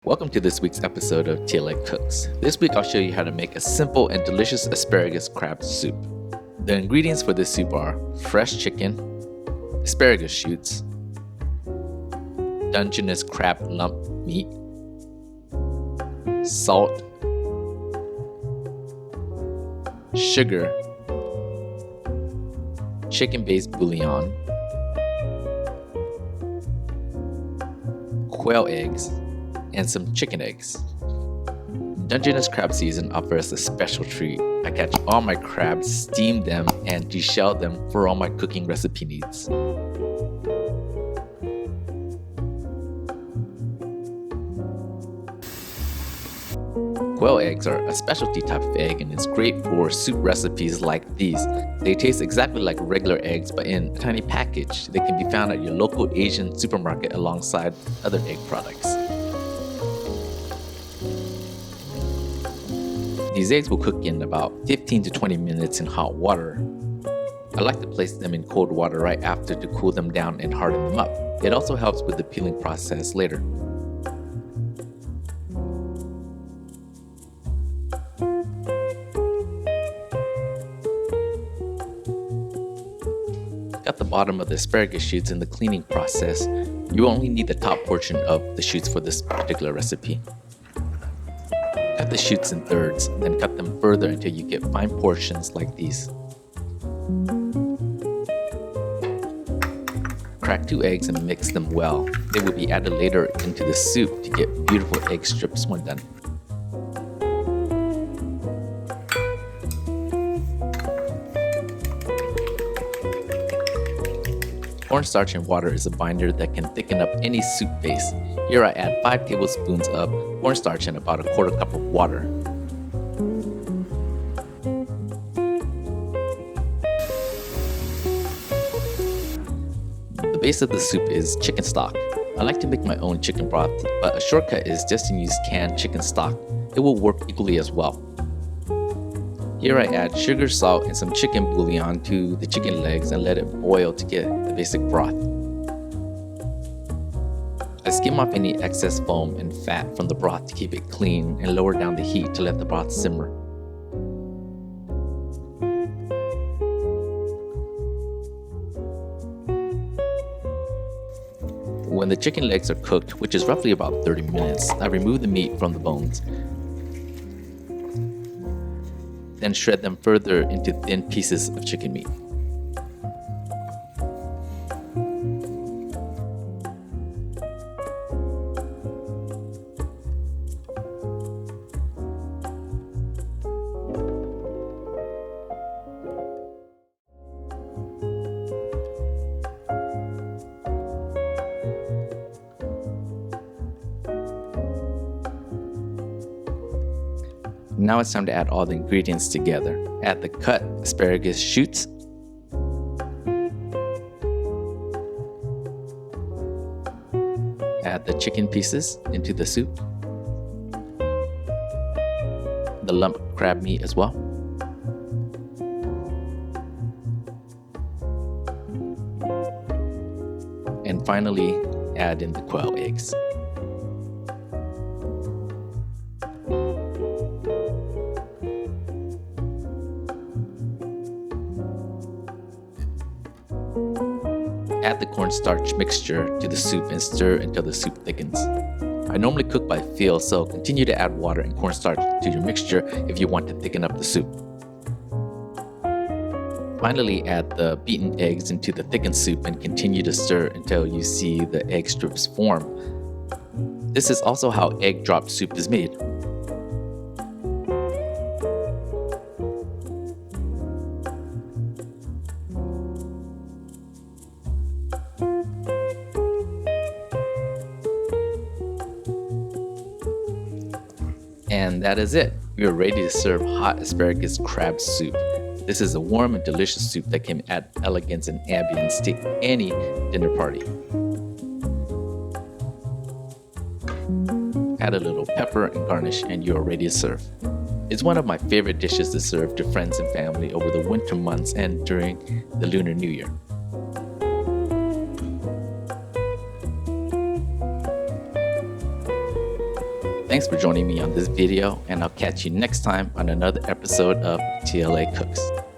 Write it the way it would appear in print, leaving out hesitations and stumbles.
Welcome to this week's episode of TLA Cooks. This week I'll show you how to make a simple and delicious asparagus crab soup. The ingredients for this soup are fresh chicken, asparagus shoots, Dungeness crab lump meat, salt, sugar, chicken-based bullion, quail eggs, and some chicken eggs. Dungeness crab season offers a special treat. I catch all my crabs, steam them, and deshell them for all my cooking recipe needs. Quail eggs are a specialty type of egg and it's great for soup recipes like these. They taste exactly like regular eggs but in a tiny package. They can be found at your local Asian supermarket alongside other egg products. These eggs will cook in about 15 to 20 minutes in hot water. I like to place them in cold water right after to cool them down and harden them up. It also helps with the peeling process later. Cut the bottom of the asparagus shoots in the cleaning process. You only need the top portion of the shoots for this particular recipe. Cut the shoots in thirds, then cut them further until you get fine portions like these. Crack 2 eggs and mix them well. They will be added later into the soup to get beautiful egg strips when done. Cornstarch and water is a binder that can thicken up any soup base. Here I add 5 tablespoons of cornstarch and about a quarter cup of water. The base of the soup is chicken stock. I like to make my own chicken broth, but a shortcut is just to use canned chicken stock. It will work equally as well. Here I add sugar, salt, and some chicken bouillon to the chicken legs and let it boil to get the basic broth. I skim off any excess foam and fat from the broth to keep it clean and lower down the heat to let the broth simmer. When the chicken legs are cooked, which is roughly about 30 minutes, I remove the meat from the bones. Then shred them further into thin pieces of chicken meat. Now it's time to add all the ingredients together. Add the cut asparagus shoots, add the chicken pieces into the soup, the lump crab meat as well, and finally add in the quail eggs. Add the cornstarch mixture to the soup and stir until the soup thickens. I normally cook by feel, so continue to add water and cornstarch to your mixture if you want to thicken up the soup. Finally, add the beaten eggs into the thickened soup and continue to stir until you see the egg strips form. This is also how egg drop soup is made. And that is it. We are ready to serve hot asparagus crab soup. This is a warm and delicious soup that can add elegance and ambience to any dinner party. Add a little pepper and garnish and you are ready to serve. It's one of my favorite dishes to serve to friends and family over the winter months and during the Lunar New Year. Thanks for joining me on this video, and I'll catch you next time on another episode of TLA Cooks.